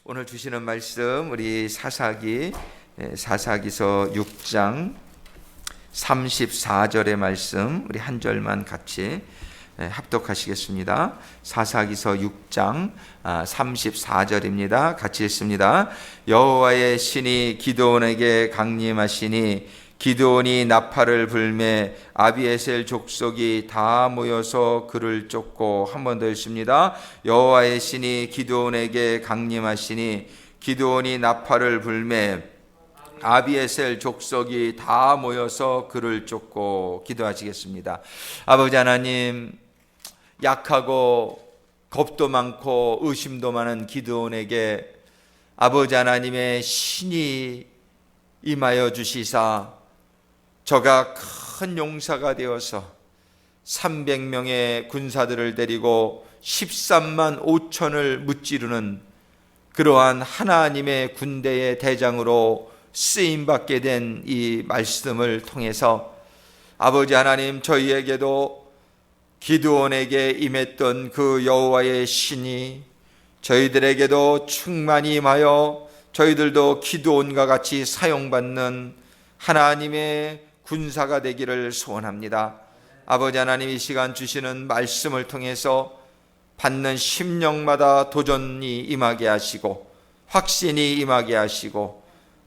오늘 주시는 말씀 우리 사사기서 6장 34절의 말씀 우리 한 절만 같이 합독하시겠습니다. 사사기서 6장 34절입니다. 같이 읽습니다. 여호와의 신이 기드온에게 강림하시니 기드온이 나팔을 불매 아비에셀 족속이 다 모여서 그를 쫓고, 한 번 더 읽습니다. 여호와의 신이 기드온에게 강림하시니 기드온이 나팔을 불매 아비에셀 족속이 다 모여서 그를 쫓고. 기도하시겠습니다. 아버지 하나님, 약하고 겁도 많고 의심도 많은 기드온에게 아버지 하나님의 신이 임하여 주시사 저가 큰 용사가 되어서 300명의 군사들을 데리고 13만 5천을 무찌르는 그러한 하나님의 군대의 대장으로 쓰임받게 된 이 말씀을 통해서 아버지 하나님, 저희에게도 기드온에게 임했던 그 여호와의 신이 저희들에게도 충만히 임하여 저희들도 기드온과 같이 사용받는 하나님의 군사가 되기를 소원합니다. 아버지 하나님, 이 시간 주시는 말씀을 통해서 받는 심령마다 도전이 임하게 하시고 확신이 임하게 하시고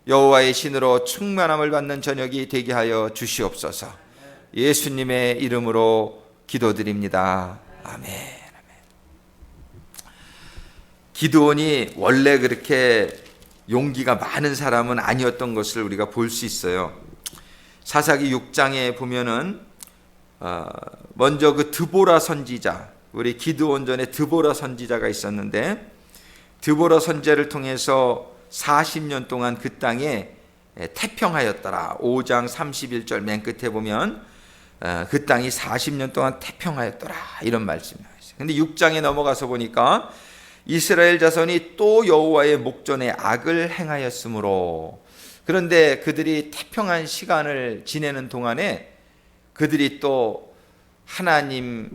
여호와의 신으로 충만함을 받는 저녁이 되게 하여 주시옵소서. 예수님의 이름으로 기도드립니다. 아멘. 기드온이 원래 그렇게 용기가 많은 사람은 아니었던 것을 우리가 볼 수 있어요. 사사기 6장에 보면은 먼저 그 드보라 선지자, 우리 기드온 전에 드보라 선지자가 있었는데, 드보라 선지자를 통해서 40년 동안 그 땅에 태평하였더라. 5장 31절 맨 끝에 보면 그 땅이 40년 동안 태평하였더라, 이런 말씀이 있어요. 근데 6장에 넘어가서 보니까 이스라엘 자손이 또 여호와의 목전에 악을 행하였으므로, 그런데 그들이 태평한 시간을 지내는 동안에 그들이 또 하나님의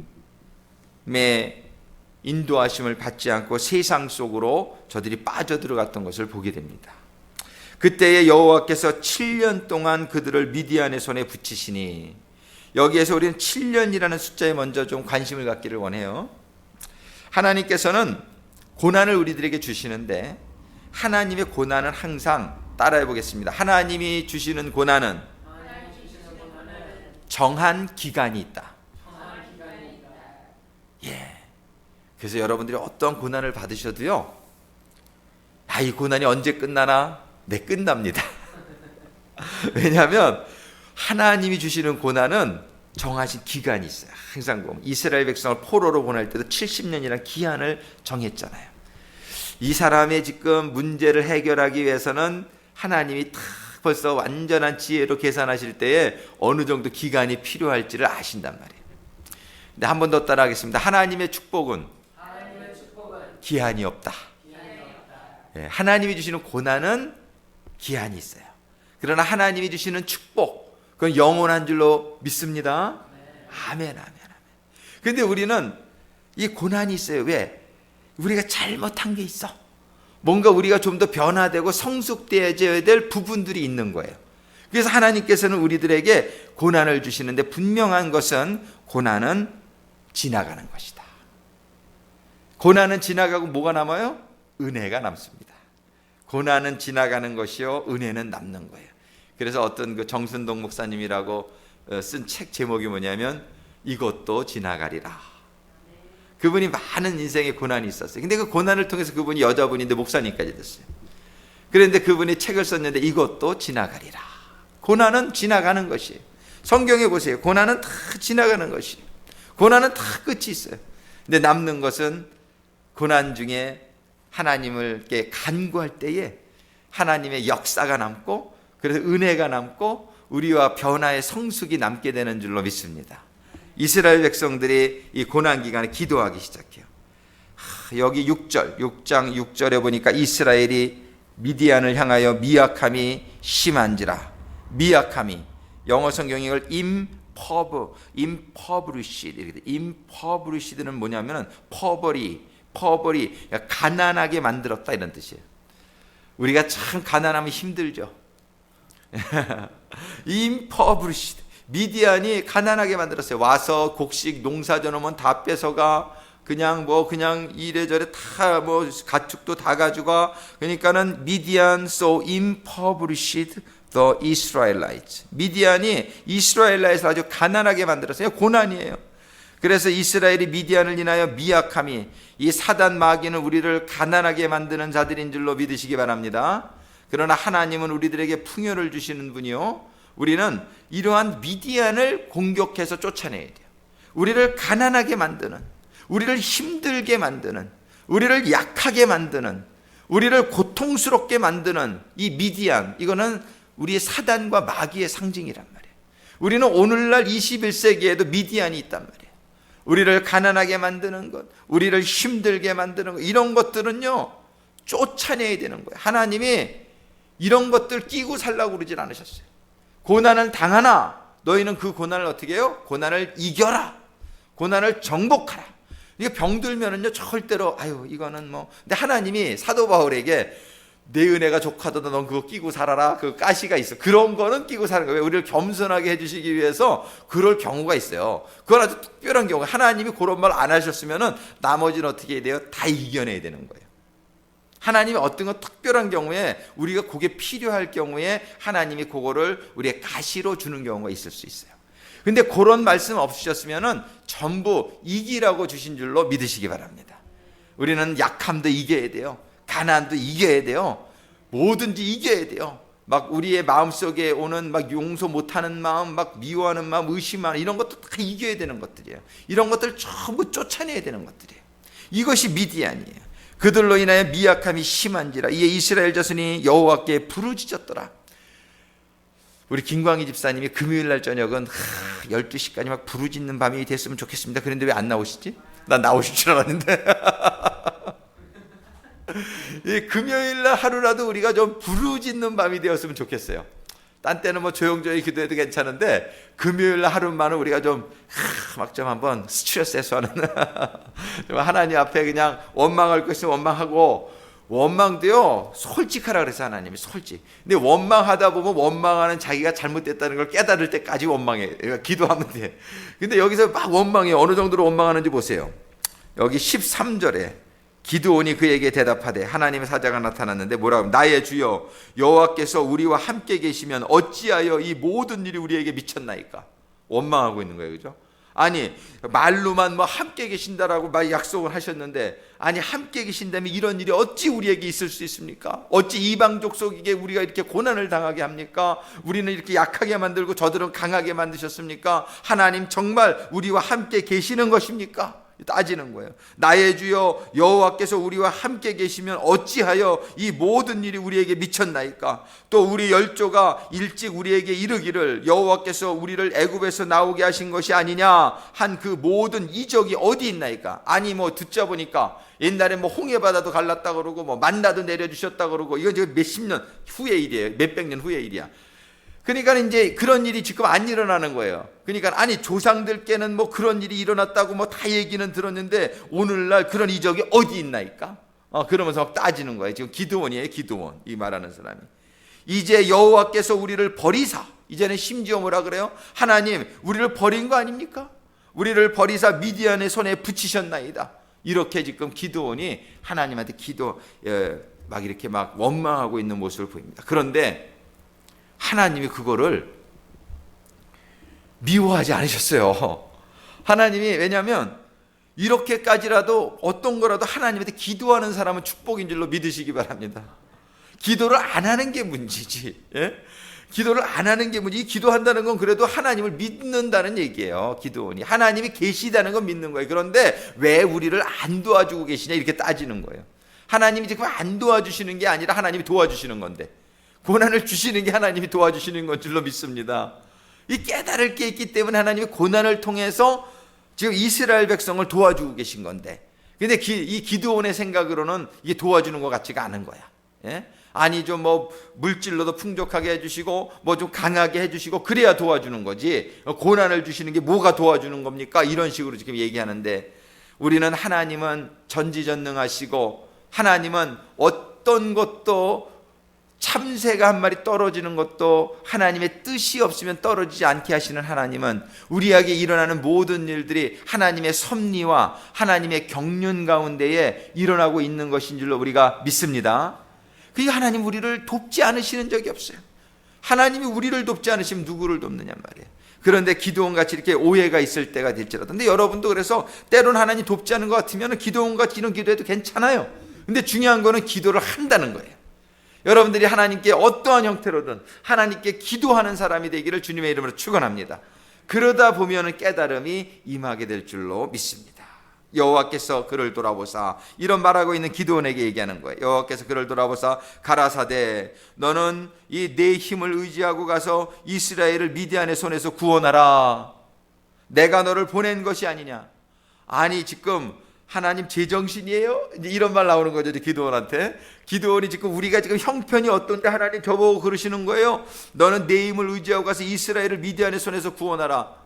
인도하심을 받지 않고 세상 속으로 저들이 빠져들어갔던 것을 보게 됩니다. 그때에 여호와께서 7년 동안 그들을 미디안의 손에 붙이시니, 여기에서 우리는 7년이라는 숫자에 먼저 좀 관심을 갖기를 원해요. 하나님께서는 고난을 우리들에게 주시는데 하나님의 고난은 항상, 따라해 보겠습니다. 하나님이 주시는 고난은 정한 기간이 있다. 예. 그래서 여러분들이 어떤 고난을 받으셔도요, 이 고난이 언제 끝나나? 네, 끝납니다. 왜냐하면 하나님이 주시는 고난은 정하신 기간이 있어요. 항상 보면 이스라엘 백성을 포로로 보낼 때도 70년이라는 기한을 정했잖아요. 이 사람의 지금 문제를 해결하기 위해서는 하나님이 딱 벌써 완전한 지혜로 계산하실 때에 어느 정도 기간이 필요할지를 아신단 말이에요. 근데 한 번 더 따라하겠습니다. 하나님의 축복은 기한이 없다. 예, 하나님이 주시는 고난은 기한이 있어요. 그러나 하나님이 주시는 축복, 그건 영원한 줄로 믿습니다. 아멘, 아멘, 아멘. 그런데 우리는 이 고난이 있어요. 왜? 우리가 잘못한 게 있어. 뭔가 우리가 좀 더 변화되고 성숙되어져야 될 부분들이 있는 거예요. 그래서 하나님께서는 우리들에게 고난을 주시는데, 분명한 것은 고난은 지나가는 것이다. 고난은 지나가고 뭐가 남아요? 은혜가 남습니다. 고난은 지나가는 것이요, 은혜는 남는 거예요. 그래서 어떤 그 정순동 목사님이라고 쓴 책 제목이 뭐냐면 이것도 지나가리라. 그분이 많은 인생의 고난이 있었어요. 근데 그 고난을 통해서 그분이 여자분인데 목사님까지 됐어요. 그런데 그분이 책을 썼는데 이것도 지나가리라. 고난은 지나가는 것이에요. 성경에 보세요. 고난은 다 지나가는 것이에요. 고난은 다 끝이 있어요. 근데 남는 것은 고난 중에 하나님을 간구할 때에 하나님의 역사가 남고, 그래서 은혜가 남고 우리와 변화의 성숙이 남게 되는 줄로 믿습니다. 이스라엘 백성들이 이 고난 기간에 기도하기 시작해요. 여기 6장 6절에 보니까 이스라엘이 미디안을 향하여 미약함이 심한지라. 미약함이, 영어 성경이 이걸 impoverished는 뭐냐면은 poverty, impovery, 가난하게 만들었다 이런 뜻이에요. 우리가 참 가난하면 힘들죠. impoverished, 미디안이 가난하게 만들었어요. 와서 곡식 농사 져놓으면 다 뺏어가, 그냥 이래저래 다 가축도 다 가져가. 그러니까는 미디안 so impoverished the Israelites. 미디안이 이스라엘라에서 아주 가난하게 만들었어요. 고난이에요. 그래서 이스라엘이 미디안을 인하여 미약함이, 이 사단 마귀는 우리를 가난하게 만드는 자들인 줄로 믿으시기 바랍니다. 그러나 하나님은 우리들에게 풍요를 주시는 분이요, 우리는 이러한 미디안을 공격해서 쫓아내야 돼요. 우리를 가난하게 만드는, 우리를 힘들게 만드는, 우리를 약하게 만드는, 우리를 고통스럽게 만드는 이 미디안, 이거는 우리의 사단과 마귀의 상징이란 말이에요. 우리는 오늘날 21세기에도 미디안이 있단 말이에요. 우리를 가난하게 만드는 것, 우리를 힘들게 만드는 것, 이런 것들은요 쫓아내야 되는 거예요. 하나님이 이런 것들 끼고 살라고 그러질 않으셨어요. 고난을 당하나 너희는 그 고난을 어떻게 해요? 고난을 이겨라. 고난을 정복하라. 이게 병들면은요 절대로 이거는 근데 하나님이 사도 바울에게 내 은혜가 족하도다 넌 그거 끼고 살아라, 그 가시가 있어. 그런 거는 끼고 사는 거예요. 우리를 겸손하게 해주시기 위해서 그럴 경우가 있어요. 그건 아주 특별한 경우. 하나님이 그런 말 안 하셨으면은 나머지는 어떻게 해야 돼요? 다 이겨내야 되는 거예요. 하나님이 어떤 건 특별한 경우에, 우리가 그게 필요할 경우에 하나님이 그거를 우리의 가시로 주는 경우가 있을 수 있어요. 근데 그런 말씀 없으셨으면은 전부 이기라고 주신 줄로 믿으시기 바랍니다. 우리는 약함도 이겨야 돼요. 가난도 이겨야 돼요. 뭐든지 이겨야 돼요. 막 우리의 마음속에 오는 막 용서 못하는 마음, 막 미워하는 마음, 의심하는 이런 것도 다 이겨야 되는 것들이에요. 이런 것들 전부 쫓아내야 되는 것들이에요. 이것이 미디안이에요. 그들로 인하여 미약함이 심한지라 이에 이스라엘 자손이 여호와께 부르짖었더라. 우리 김광희 집사님이 금요일날 저녁은 12시까지 막 부르짖는 밤이 됐으면 좋겠습니다. 그런데 왜 안 나오시지? 난 나오실 줄 알았는데. 이 금요일날 하루라도 우리가 좀 부르짖는 밤이 되었으면 좋겠어요. 딴 때는 조용조용히 기도해도 괜찮은데 금요일날 하루만은 우리가 좀 한번 스트레스 해소하는 하나님 앞에 그냥 원망할 것이면 원망하고, 원망도요 솔직하라 그래서 하나님이 솔직. 근데 원망하다 보면 원망하는 자기가 잘못됐다는 걸 깨달을 때까지 원망해. 그러니까 기도하면 돼. 근데 여기서 막 원망해. 어느 정도로 원망하는지 보세요. 여기 13절에 기드온이 그에게 대답하되, 하나님의 사자가 나타났는데 뭐라고? 나의 주여 여호와께서 우리와 함께 계시면 어찌하여 이 모든 일이 우리에게 미쳤나이까? 원망하고 있는 거예요. 그죠? 아니 말로만 함께 계신다라고 말 약속을 하셨는데, 아니 함께 계신다면 이런 일이 어찌 우리에게 있을 수 있습니까? 어찌 이방족 속에게 우리가 이렇게 고난을 당하게 합니까? 우리는 이렇게 약하게 만들고 저들은 강하게 만드셨습니까? 하나님 정말 우리와 함께 계시는 것입니까? 따지는 거예요. 나의 주여 여호와께서 우리와 함께 계시면 어찌하여 이 모든 일이 우리에게 미쳤나이까? 또 우리 열조가 일찍 우리에게 이르기를 여호와께서 우리를 애굽에서 나오게 하신 것이 아니냐 한 그 모든 이적이 어디 있나이까? 아니 듣자 보니까 옛날에 홍해바다도 갈랐다 그러고 만나도 내려주셨다 그러고, 이건 지금 몇십 년 후의 일이에요. 몇백 년 후의 일이야. 그러니까 이제 그런 일이 지금 안 일어나는 거예요. 그러니까 아니 조상들께는 그런 일이 일어났다고 다 얘기는 들었는데 오늘날 그런 이적이 어디 있나이까? 그러면서 막 따지는 거예요. 지금 기드온이에요. 기드온, 이 말하는 사람이. 이제 여호와께서 우리를 버리사, 이제는 심지어 뭐라 그래요? 하나님 우리를 버린 거 아닙니까? 우리를 버리사 미디안의 손에 붙이셨나이다. 이렇게 지금 기드온이 하나님한테 막 이렇게 막 원망하고 있는 모습을 보입니다. 그런데 하나님이 그거를 미워하지 않으셨어요. 하나님이, 왜냐하면 이렇게까지라도 어떤 거라도 하나님한테 기도하는 사람은 축복인 줄로 믿으시기 바랍니다. 기도를 안 하는 게 문제지. 예? 기도를 안 하는 게 문제지. 기도한다는 건 그래도 하나님을 믿는다는 얘기예요. 기도원이 하나님이 계시다는 건 믿는 거예요. 그런데 왜 우리를 안 도와주고 계시냐 이렇게 따지는 거예요. 하나님이 지금 안 도와주시는 게 아니라 하나님이 도와주시는 건데, 고난을 주시는 게 하나님이 도와주시는 건 줄로 믿습니다. 이 깨달을 게 있기 때문에 하나님이 고난을 통해서 지금 이스라엘 백성을 도와주고 계신 건데, 근데 이 기드온의 생각으로는 이게 도와주는 것 같지가 않은 거야. 예? 아니 좀 물질로도 풍족하게 해주시고 좀 강하게 해주시고 그래야 도와주는 거지, 고난을 주시는 게 뭐가 도와주는 겁니까? 이런 식으로 지금 얘기하는데, 우리는 하나님은 전지전능하시고 하나님은 어떤 것도 참새가 한 마리 떨어지는 것도 하나님의 뜻이 없으면 떨어지지 않게 하시는 하나님은 우리에게 일어나는 모든 일들이 하나님의 섭리와 하나님의 경륜 가운데에 일어나고 있는 것인 줄로 우리가 믿습니다. 그러니까 하나님 우리를 돕지 않으시는 적이 없어요. 하나님이 우리를 돕지 않으시면 누구를 돕느냐 말이에요. 그런데 기드온같이 이렇게 오해가 있을 때가 될지라도, 근데 여러분도 그래서 때로는 하나님 돕지 않은 것 같으면 기드온같이 이런 기도해도 괜찮아요. 근데 중요한 거는 기도를 한다는 거예요. 여러분들이 하나님께 어떠한 형태로든 하나님께 기도하는 사람이 되기를 주님의 이름으로 축원합니다. 그러다 보면 깨달음이 임하게 될 줄로 믿습니다. 여호와께서 그를 돌아보사, 이런 말하고 있는 기드온에게 얘기하는 거예요. 여호와께서 그를 돌아보사 가라사대, 너는 이 내 힘을 의지하고 가서 이스라엘을 미디안의 손에서 구원하라. 내가 너를 보낸 것이 아니냐. 아니 지금 하나님 제정신이에요? 이제 이런 말 나오는 거죠, 기드온한테. 기드온이 지금 우리가 지금 형편이 어떤데 하나님 저보고 그러시는 거예요? 너는 내 힘을 의지하고 가서 이스라엘을 미디안의 손에서 구원하라.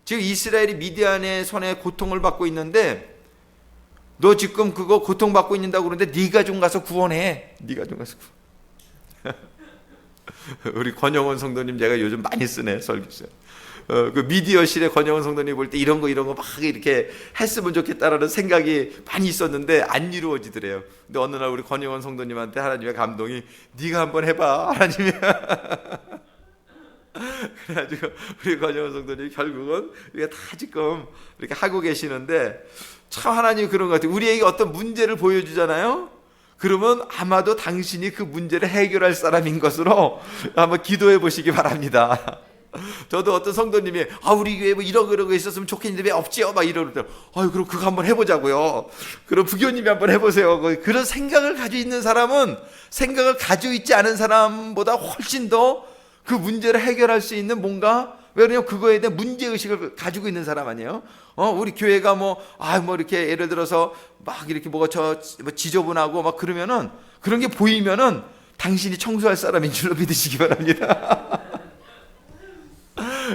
지금 이스라엘이 미디안의 손에 고통을 받고 있는데 너 지금 그거 고통받고 있는다고 그러는데 네가 좀 가서 구원해. 네가 좀 가서 구원. 우리 권영원 성도님 제가 요즘 많이 쓰네, 설교서. 그 미디어실에 권영원 성도님 볼 때 이런 거 막 이렇게 했으면 좋겠다라는 생각이 많이 있었는데 안 이루어지더래요. 근데 어느 날 우리 권영원 성도님한테 하나님의 감동이, 네가 한번 해봐, 하나님이. 그래가지고 우리 권영원 성도님 결국은 우리가 다 지금 이렇게 하고 계시는데, 참 하나님이 그런 것 같아요. 우리에게 어떤 문제를 보여주잖아요. 그러면 아마도 당신이 그 문제를 해결할 사람인 것으로 한번 기도해 보시기 바랍니다. 저도 어떤 성도님이 우리 교회에 뭐 이러고 있었으면 좋겠는데 왜 없지요? 막 이러더라고요. 그럼 그거 한번 해보자고요. 그럼 부교님이 한번 해보세요. 그런 생각을 가지고 있는 사람은 생각을 가지고 있지 않은 사람보다 훨씬 더 그 문제를 해결할 수 있는 뭔가, 왜냐면 그거에 대한 문제의식을 가지고 있는 사람 아니에요? 우리 교회가 뭐 이렇게 예를 들어서 막 이렇게 뭐 지저분하고 막 그러면은, 그런 게 보이면은 당신이 청소할 사람인 줄로 믿으시기 바랍니다.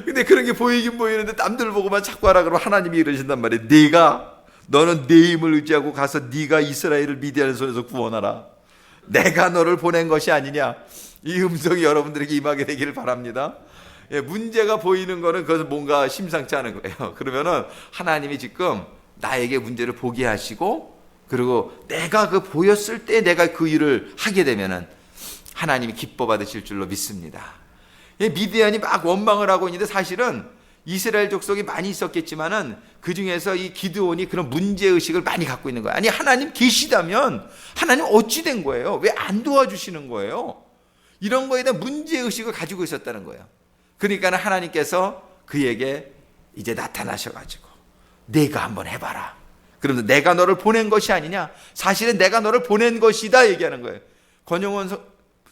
근데 그런 게 보이긴 보이는데 남들 보고만 자꾸 하라 그러면 하나님이 이러신단 말이에요. 너는 내 힘을 의지하고 가서 네가 이스라엘을 미디안의 손에서 구원하라. 내가 너를 보낸 것이 아니냐. 이 음성이 여러분들에게 임하게 되기를 바랍니다. 문제가 보이는 거는 그것은 뭔가 심상치 않은 거예요. 그러면은 하나님이 지금 나에게 문제를 보게 하시고, 그리고 내가 그 보였을 때 내가 그 일을 하게 되면은 하나님이 기뻐 받으실 줄로 믿습니다. 미디안이 막 원망을 하고 있는데 사실은 이스라엘 족속이 많이 있었겠지만은 그 중에서 이 기드온이 그런 문제의식을 많이 갖고 있는 거예요. 아니 하나님 계시다면 하나님 어찌 된 거예요? 왜 안 도와주시는 거예요? 이런 거에 대한 문제의식을 가지고 있었다는 거예요. 그러니까 하나님께서 그에게 이제 나타나셔가지고 내가 한번 해봐라. 그러면 내가 너를 보낸 것이 아니냐? 사실은 내가 너를 보낸 것이다 얘기하는 거예요. 권영원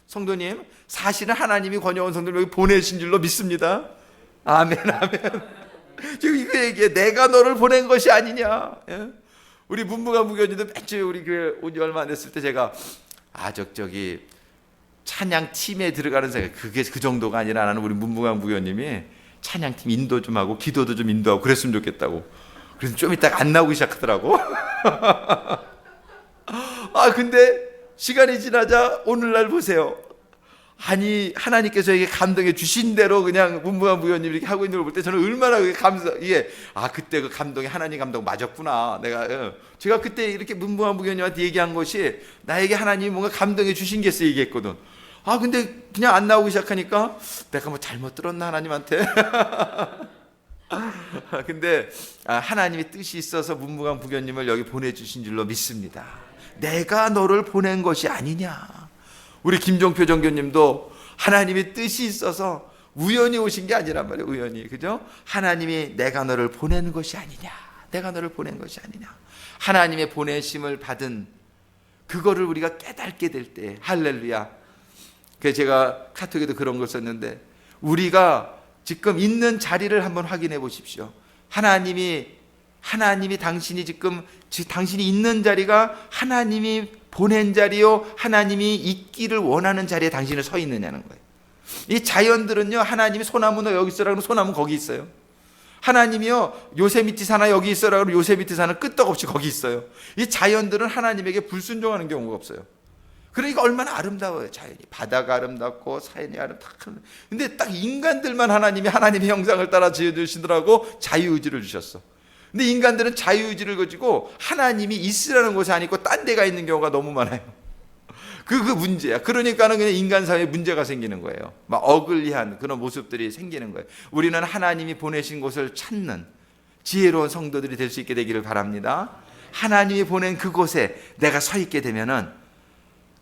성도님, 사실은 하나님이 권영원 성도님 여기 보내신 줄로 믿습니다. 아멘, 아멘. 지금 이거 얘기해. 내가 너를 보낸 것이 아니냐. 우리 문무관 부교님도 맨 처음에 우리 교회 온 지 얼마 안 됐을 때 제가 저기 찬양 팀에 들어가는 생각, 그게 그 정도가 아니라 나는 우리 문무관 부교님이 찬양팀 인도 좀 하고 기도도 좀 인도하고 그랬으면 좋겠다고. 그래서 좀 이따가 안 나오기 시작하더라고. 근데 시간이 지나자 오늘날 보세요. 아니 하나님께서 이게 감동해 주신 대로 그냥 문무관 부교님 이렇게 하고 있는 걸 볼 때 저는 얼마나 이게 그때 그 감동이 하나님 감동 맞았구나. 제가 그때 이렇게 문무관 부교님한테 얘기한 것이 나에게 하나님이 뭔가 감동해 주신 게 있어 얘기했거든. 근데 그냥 안 나오기 시작하니까 내가 뭐 잘못 들었나 하나님한테. 근데 하나님의 뜻이 있어서 문무관 부교님을 여기 보내주신 줄로 믿습니다. 내가 너를 보낸 것이 아니냐. 우리 김종표 정교님도 하나님의 뜻이 있어서 우연히 오신 게 아니란 말이에요. 우연히, 그죠? 하나님이 내가 너를 보낸 것이 아니냐. 내가 너를 보낸 것이 아니냐. 하나님의 보내심을 받은 그거를 우리가 깨닫게 될 때, 할렐루야. 그래서 제가 카톡에도 그런 걸 썼는데, 우리가 지금 있는 자리를 한번 확인해 보십시오. 하나님이 당신이 당신이 있는 자리가 하나님이 보낸 자리요, 하나님이 있기를 원하는 자리에 당신은 서 있느냐는 거예요. 이 자연들은요, 하나님이 소나무 너 여기 있으라 그러면 소나무 거기 있어요. 하나님이요, 요세미티 산하 여기 있어라 그러면 요세미티 산은 끄떡없이 거기 있어요. 이 자연들은 하나님에게 불순종하는 경우가 없어요. 그러니까 얼마나 아름다워요. 자연이, 바다가 아름답고 자연이 아름답고. 근데 딱 인간들만 하나님이 하나님의 형상을 따라 지어주시더라고 자유의지를 주셨어. 근데 인간들은 자유의지를 가지고 하나님이 있으라는 곳에 안 있고 딴 데가 있는 경우가 너무 많아요. 그 문제야. 그러니까는 그냥 인간 사회에 문제가 생기는 거예요. 막 어글리한 그런 모습들이 생기는 거예요. 우리는 하나님이 보내신 곳을 찾는 지혜로운 성도들이 될 수 있게 되기를 바랍니다. 하나님이 보낸 그곳에 내가 서 있게 되면은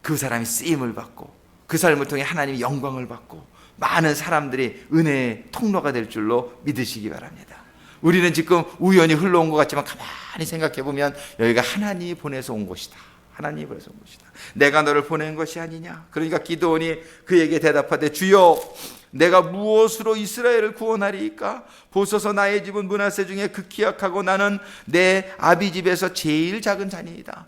그 사람이 쓰임을 받고 그 사람을 통해 하나님이 영광을 받고 많은 사람들이 은혜의 통로가 될 줄로 믿으시기 바랍니다. 우리는 지금 우연히 흘러온 것 같지만 가만히 생각해 보면 여기가 하나님이 보내서 온 곳이다. 하나님이 보내서 온 곳이다. 내가 너를 보낸 것이 아니냐. 그러니까 기드온이 그에게 대답하되 주여 내가 무엇으로 이스라엘을 구원하리이까? 보소서 나의 집은 므낫세 중에 극히 약하고 나는 내 아비 집에서 제일 작은 자니이다.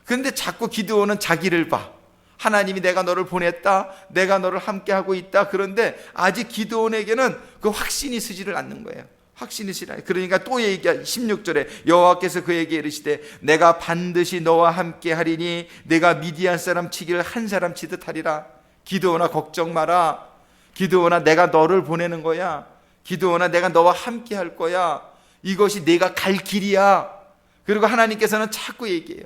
그런데 자꾸 기드온은 자기를 봐. 하나님이 내가 너를 보냈다. 내가 너를 함께하고 있다. 그런데 아직 기드온에게는 그 확신이 서지를 않는 거예요. 확신이 시라. 그러니까 또 얘기하 16절에 여호와께서 그에게 이르시되 내가 반드시 너와 함께 하리니 내가 미디안 사람 치기를 한 사람 치듯 하리라. 기드온아 걱정 마라. 기드온아 내가 너를 보내는 거야. 기드온아 내가 너와 함께 할 거야. 이것이 내가 갈 길이야. 그리고 하나님께서는 자꾸 얘기해요.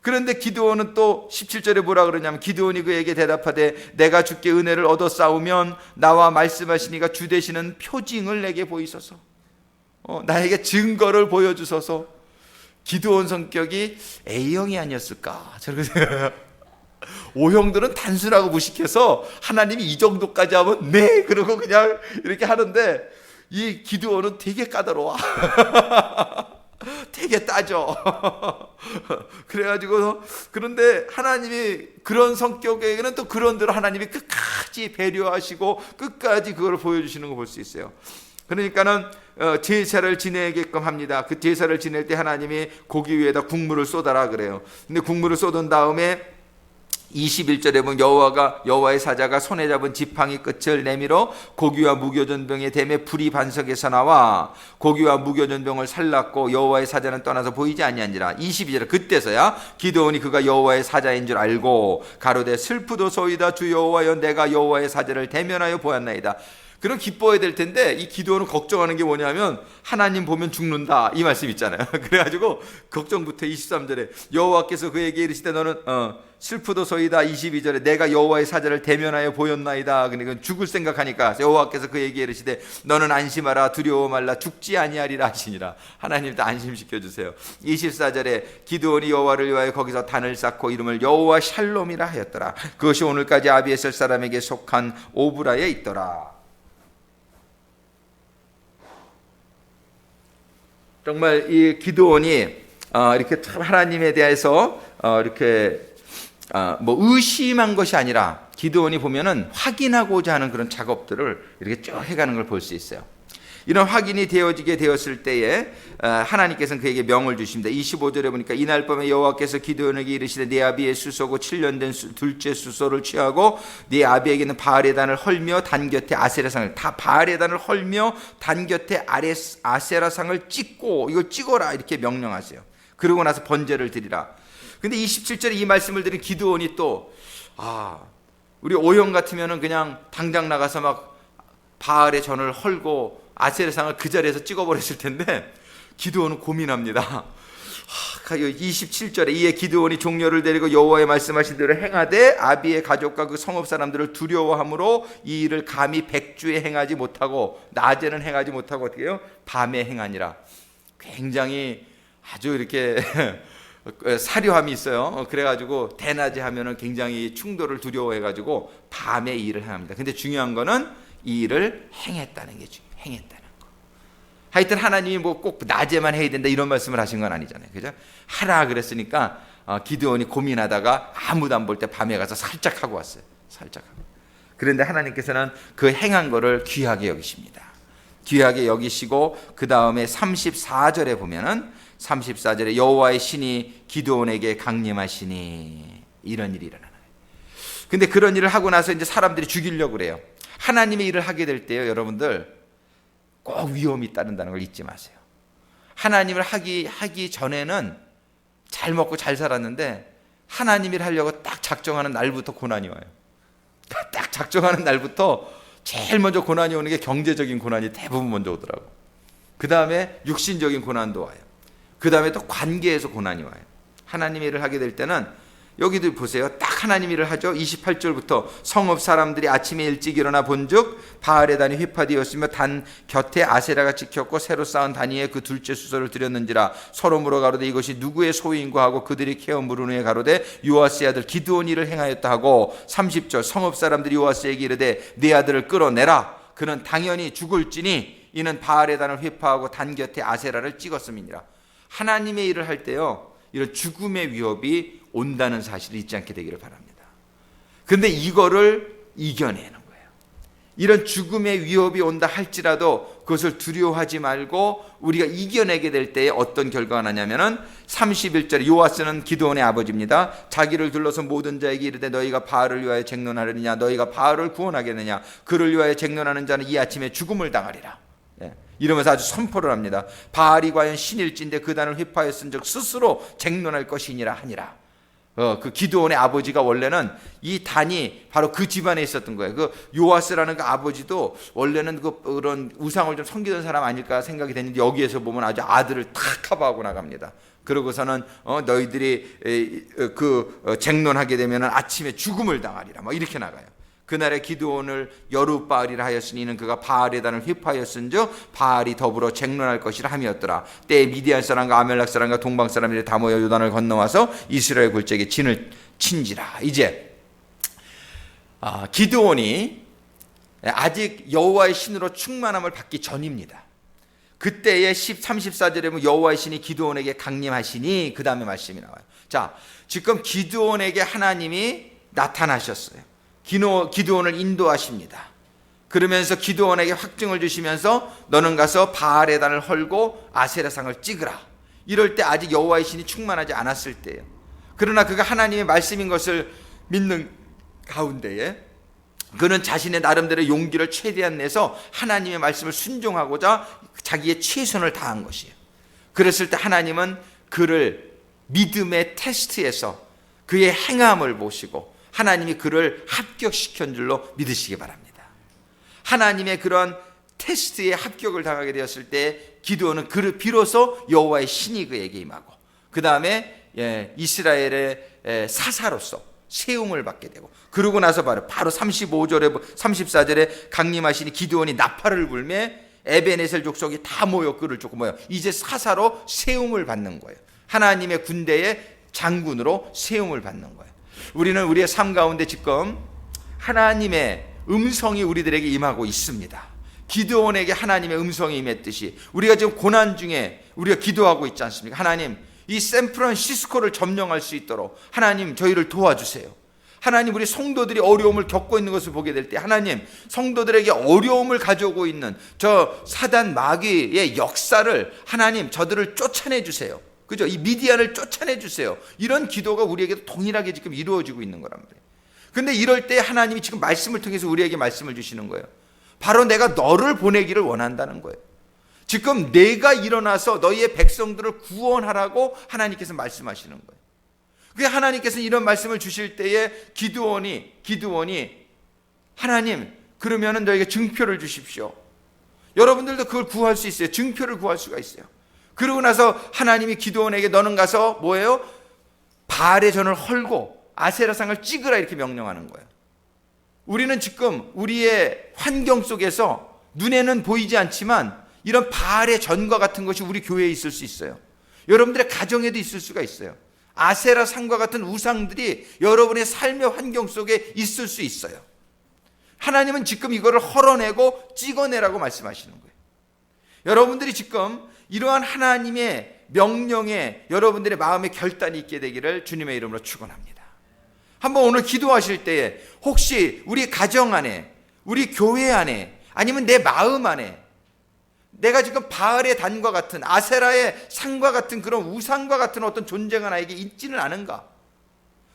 그런데 기드온은 또 17절에 뭐라 그러냐면 기드온이 그에게 대답하되 내가 주께 은혜를 얻어 싸우면 나와 말씀하시니가 주 되시는 표징을 내게 보이소서. 나에게 증거를 보여주소서. 기드온 성격이 A형이 아니었을까 저렇게 생각해요. O형들은 단순하고 무식해서 하나님이 이 정도까지 하면 네 그러고 그냥 이렇게 하는데 이 기드온은 되게 까다로워. 되게 따져. 그래가지고 그런데 하나님이 그런 성격에게는 또 그런 대로 하나님이 끝까지 배려하시고 끝까지 그걸 보여주시는 거 볼 수 있어요. 그러니까는 제사를 지내게끔 합니다. 그 제사를 지낼 때 하나님이 고기 위에다 국물을 쏟아라 그래요. 근데 국물을 쏟은 다음에 21절에 보면 여호와의 사자가 손에 잡은 지팡이 끝을 내밀어 고기와 무교전 병의 댐에 불이 반석에서 나와 고기와 무교전 병을 살랐고 여호와의 사자는 떠나서 보이지 아니한지라. 22절에 그때서야 기드온이 그가 여호와의 사자인 줄 알고 가로되 슬프도소이다 주 여호와여 내가 여호와의 사자를 대면하여 보았나이다. 그럼 기뻐해야 될 텐데 이 기도는 걱정하는 게 뭐냐면 하나님 보면 죽는다 이 말씀 있잖아요. 그래가지고 걱정부터 23절에 여호와께서 그에게 이르시되 너는 슬프도소이다. 22절에 내가 여호와의 사자를 대면하여 보였나이다. 그러니까 죽을 생각하니까 여호와께서 그에게 이르시되 너는 안심하라 두려워 말라 죽지 아니하리라 하시니라. 하나님도 안심시켜 주세요. 24절에 기드온이 여호와를 위하여 거기서 단을 쌓고 이름을 여호와 샬롬이라 하였더라. 그것이 오늘까지 아비에셀 사람에게 속한 오브라에 있더라. 정말 이 기드온이 이렇게 참 하나님에 대해서 이렇게 뭐 의심한 것이 아니라 기드온이 보면은 확인하고자 하는 그런 작업들을 이렇게 쭉 해가는 걸 볼 수 있어요. 이런 확인이 되어지게 되었을 때에 하나님께서는 그에게 명을 주십니다. 25절에 보니까 이날 밤에 여호와께서 기드온에게 이르시되 네 아비의 수소고 7년 된 둘째 수소를 취하고 네 아비에게는 바알의 단을 헐며 단 곁에 아세라상을 다 바알의 단을 헐며 단 곁에 아세라상을 찍고 이걸 찍어라 이렇게 명령하세요. 그러고 나서 번제를 드리라. 근데 27절에 이 말씀을 드린 기드온이 또 우리 O형 같으면은 그냥 당장 나가서 막 바알의 전을 헐고 아세라상을 그 자리에서 찍어버렸을 텐데 기드온은 고민합니다. 27절에 이에 기드온이 종려를 데리고 여호와의 말씀하신 대로 행하되 아비의 가족과 그 성읍 사람들을 두려워함으로 이 일을 감히 백주에 행하지 못하고 낮에는 행하지 못하고 어떻게 해요? 밤에 행하니라. 굉장히 아주 이렇게 사료함이 있어요. 그래가지고 대낮에 하면은 굉장히 충돌을 두려워해가지고 밤에 이 일을 합니다. 근데 중요한 거는 이 일을 행했다는 게 중요해요. 행했다는 거. 하여튼 하나님이 뭐 꼭 낮에만 해야 된다 이런 말씀을 하신 건 아니잖아요. 그죠? 하라 그랬으니까 기드온이 고민하다가 아무도 안 볼 때 밤에 가서 살짝 하고 왔어요. 살짝 하고. 그런데 하나님께서는 그 행한 거를 귀하게 여기십니다. 귀하게 여기시고 그 다음에 34절에 보면은 34절에 여호와의 신이 기드온에게 강림하시니 이런 일이 일어나요. 근데 그런 일을 하고 나서 이제 사람들이 죽이려고 그래요. 하나님의 일을 하게 될 때요, 여러분들 꼭 위험이 따른다는 걸 잊지 마세요. 하나님을 하기 전에는 잘 먹고 잘 살았는데 하나님을 하려고 딱 작정하는 날부터 고난이 와요. 딱 작정하는 날부터 제일 먼저 고난이 오는 게 경제적인 고난이 대부분 먼저 오더라고. 그 다음에 육신적인 고난도 와요. 그 다음에 또 관계에서 고난이 와요. 하나님 일을 하게 될 때는 여기도 보세요. 딱 하나님 일을 하죠. 28절부터 성읍 사람들이 아침에 일찍 일어나 본즉 바알의 단이 회파되었으며 단 곁에 아세라가 지켰고 새로 쌓은 단위에 그 둘째 수소를 드렸는지라 서로 물어 가로되 이것이 누구의 소유인고 하고 그들이 캐어 물은 후에 가로되 요아스의 아들 기드온이 이를 행하였다 하고 30절 성읍 사람들이 요아스에게 이르되 네 아들을 끌어내라 그는 당연히 죽을지니 이는 바알의 단을 회파하고 단 곁에 아세라를 찍었음이니라. 하나님의 일을 할 때요 이런 죽음의 위협이 온다는 사실을 잊지 않게 되기를 바랍니다. 그런데 이거를 이겨내는 거예요. 이런 죽음의 위협이 온다 할지라도 그것을 두려워하지 말고 우리가 이겨내게 될 때에 어떤 결과가 나냐면은 31절에 요아스는 기드온의 아버지입니다. 자기를 둘러서 모든 자에게 이르되 너희가 바알을 위하여 쟁론하려느냐 너희가 바알을 구원하겠느냐 그를 위하여 쟁론하는 자는 이 아침에 죽음을 당하리라. 이러면서 아주 선포를 합니다. 바알이 과연 신일진데 그 단을 회파하였은즉 스스로 쟁론할 것이니라 하니라. 그 기드온의 아버지가 원래는 이 단이 바로 그 집안에 있었던 거예요. 그 요아스라는 그 아버지도 원래는 그런 우상을 좀 섬기던 사람 아닐까 생각이 됐는데 여기에서 보면 아주 아들을 탁 커버하고 나갑니다. 그러고서는 너희들이 쟁론하게 되면 아침에 죽음을 당하리라. 뭐 이렇게 나가요. 그날에 기드온을 여룻바알이라 하였으니 이는 그가 바알의 단을 회파하였은즉 바알이 더불어 쟁론할 것이라 함이었더라. 때에 미디안 사람과 아멜렉 사람과 동방 사람들이 다 모여 요단을 건너와서 이스라엘 굴적에 진을 친지라. 이제 기드온이 아직 여호와의 신으로 충만함을 받기 전입니다. 그때의 34절에 보면 여호와의 신이 기드온에게 강림하시니 그 다음에 말씀이 나와요. 자, 지금 기드온에게 하나님이 나타나셨어요. 기드온을 인도하십니다. 그러면서 기드온에게 확증을 주시면서 너는 가서 바알의 단을 헐고 아세라상을 찍으라. 이럴 때 아직 여호와의 신이 충만하지 않았을 때예요. 그러나 그가 하나님의 말씀인 것을 믿는 가운데에 그는 자신의 나름대로 용기를 최대한 내서 하나님의 말씀을 순종하고자 자기의 최선을 다한 것이에요. 그랬을 때 하나님은 그를 믿음의 테스트에서 그의 행함을 보시고 하나님이 그를 합격시킨 줄로 믿으시기 바랍니다. 하나님의 그런 테스트에 합격을 당하게 되었을 때 기드온은 비로소 여호와의 신이 그에게 임하고 그 다음에 이스라엘의 사사로서 세움을 받게 되고 그러고 나서 바로 35절에 34절에 강림하시니 기드온이 나팔을 불매 에베네셀 족속이 다 모여 그를 쫓고 모여 이제 사사로 세움을 받는 거예요. 하나님의 군대의 장군으로 세움을 받는 거예요. 우리는 우리의 삶 가운데 지금 하나님의 음성이 우리들에게 임하고 있습니다. 기드온에게 하나님의 음성이 임했듯이 우리가 지금 고난 중에 우리가 기도하고 있지 않습니까? 하나님, 이 샌프란시스코를 점령할 수 있도록 하나님 저희를 도와주세요. 하나님, 우리 성도들이 어려움을 겪고 있는 것을 보게 될 때 하나님, 성도들에게 어려움을 가져오고 있는 저 사단 마귀의 역사를 하나님 저들을 쫓아내 주세요. 그죠? 이 미디안을 쫓아내 주세요. 이런 기도가 우리에게도 동일하게 지금 이루어지고 있는 거란 말이에요. 근데 이럴 때 하나님이 지금 말씀을 통해서 우리에게 말씀을 주시는 거예요. 바로 내가 너를 보내기를 원한다는 거예요. 지금 내가 일어나서 너희의 백성들을 구원하라고 하나님께서 말씀하시는 거예요. 그 하나님께서 이런 말씀을 주실 때에 기드온이 하나님, 그러면은 너희에게 증표를 주십시오. 여러분들도 그걸 구할 수 있어요. 증표를 구할 수가 있어요. 그러고 나서 하나님이 기드온에게 너는 가서 뭐예요? 바알의 전을 헐고 아세라상을 찍으라 이렇게 명령하는 거예요. 우리는 지금 우리의 환경 속에서 눈에는 보이지 않지만 이런 바알의 전과 같은 것이 우리 교회에 있을 수 있어요. 여러분들의 가정에도 있을 수가 있어요. 아세라 상과 같은 우상들이 여러분의 삶의 환경 속에 있을 수 있어요. 하나님은 지금 이거를 헐어내고 찍어내라고 말씀하시는 거예요. 여러분들이 지금 이러한 하나님의 명령에 여러분들의 마음에 결단이 있게 되기를 주님의 이름으로 축원합니다. 한번 오늘 기도하실 때에 혹시 우리 가정 안에, 우리 교회 안에, 아니면 내 마음 안에 내가 지금 바알의 단과 같은 아세라의 상과 같은 그런 우상과 같은 어떤 존재가 나에게 있지는 않은가?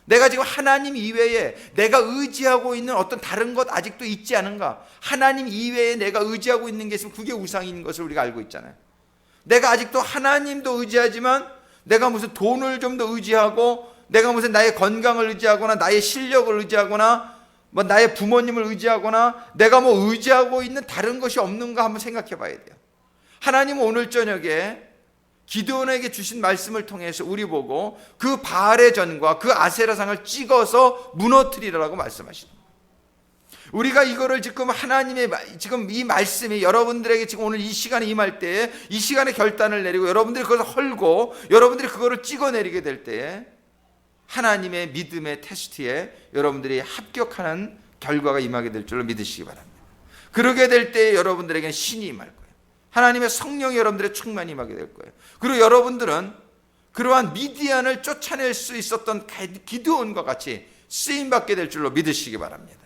내가 지금 하나님 이외에 내가 의지하고 있는 어떤 다른 것 아직도 있지 않은가? 하나님 이외에 내가 의지하고 있는 게 있으면 그게 우상인 것을 우리가 알고 있잖아요. 내가 아직도 하나님도 의지하지만 내가 무슨 돈을 좀 더 의지하고, 내가 무슨 나의 건강을 의지하거나 나의 실력을 의지하거나 뭐 나의 부모님을 의지하거나 내가 뭐 의지하고 있는 다른 것이 없는가 한번 생각해 봐야 돼요. 하나님은 오늘 저녁에 기드온에게 주신 말씀을 통해서 우리 보고 그 바알의 전과 그 아세라상을 찍어서 무너뜨리라고 말씀하십니다. 우리가 이거를 지금 하나님의 지금 이 말씀이 여러분들에게 지금 오늘 이 시간에 임할 때에 이 시간에 결단을 내리고 여러분들이 그것을 헐고 여러분들이 그거를 찍어내리게 될 때에 하나님의 믿음의 테스트에 여러분들이 합격하는 결과가 임하게 될 줄로 믿으시기 바랍니다. 그러게 될 때에 여러분들에게는 신이 임할 거예요. 하나님의 성령이 여러분들의 충만이 임하게 될 거예요. 그리고 여러분들은 그러한 미디안을 쫓아낼 수 있었던 기드온과 같이 쓰임받게 될 줄로 믿으시기 바랍니다.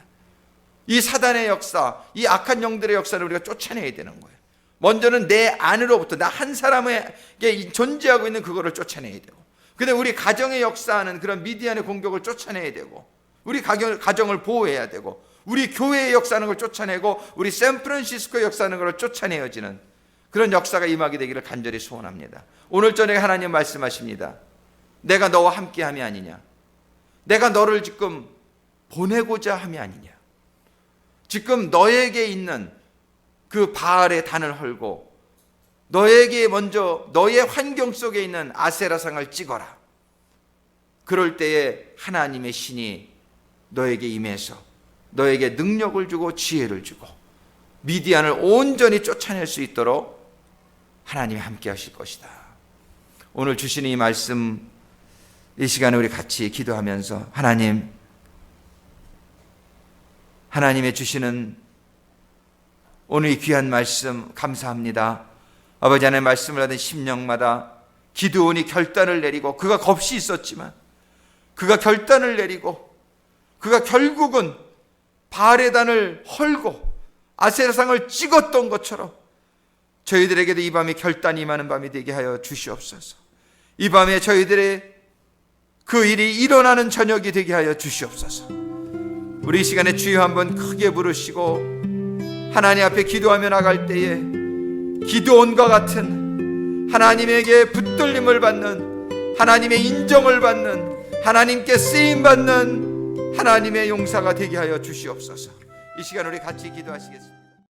이 사단의 역사, 이 악한 영들의 역사를 우리가 쫓아내야 되는 거예요. 먼저는 내 안으로부터 나 한 사람에게 존재하고 있는 그거를 쫓아내야 되고, 근데 우리 가정의 역사하는 그런 미디안의 공격을 쫓아내야 되고, 우리 가정을 보호해야 되고, 우리 교회의 역사하는 걸 쫓아내고, 우리 샌프란시스코의 역사하는 걸 쫓아내어지는 그런 역사가 임하게 되기를 간절히 소원합니다. 오늘 저녁에 하나님 말씀하십니다. 내가 너와 함께함이 아니냐, 내가 너를 지금 보내고자 함이 아니냐, 지금 너에게 있는 그 바알의 단을 헐고 너에게 먼저 너의 환경 속에 있는 아세라상을 찍어라. 그럴 때에 하나님의 신이 너에게 임해서 너에게 능력을 주고 지혜를 주고 미디안을 온전히 쫓아낼 수 있도록 하나님이 함께 하실 것이다. 오늘 주시는 이 말씀, 이 시간에 우리 같이 기도하면서 하나님의 주시는 오늘 이 귀한 말씀 감사합니다. 아버지 하나님의 말씀을 하는 심령마다 기드온이 결단을 내리고, 그가 겁이 있었지만 그가 결단을 내리고 그가 결국은 바알의 단을 헐고 아세라상을 찍었던 것처럼 저희들에게도 이 밤이 결단이 임하는 밤이 되게 하여 주시옵소서. 이 밤에 저희들의 그 일이 일어나는 저녁이 되게 하여 주시옵소서. 우리 이 시간에 주여 한번 크게 부르시고 하나님 앞에 기도하며 나갈 때에 기드온과 같은 하나님에게 붙들림을 받는, 하나님의 인정을 받는, 하나님께 쓰임받는 하나님의 용사가 되게 하여 주시옵소서. 이 시간 우리 같이 기도하시겠습니다.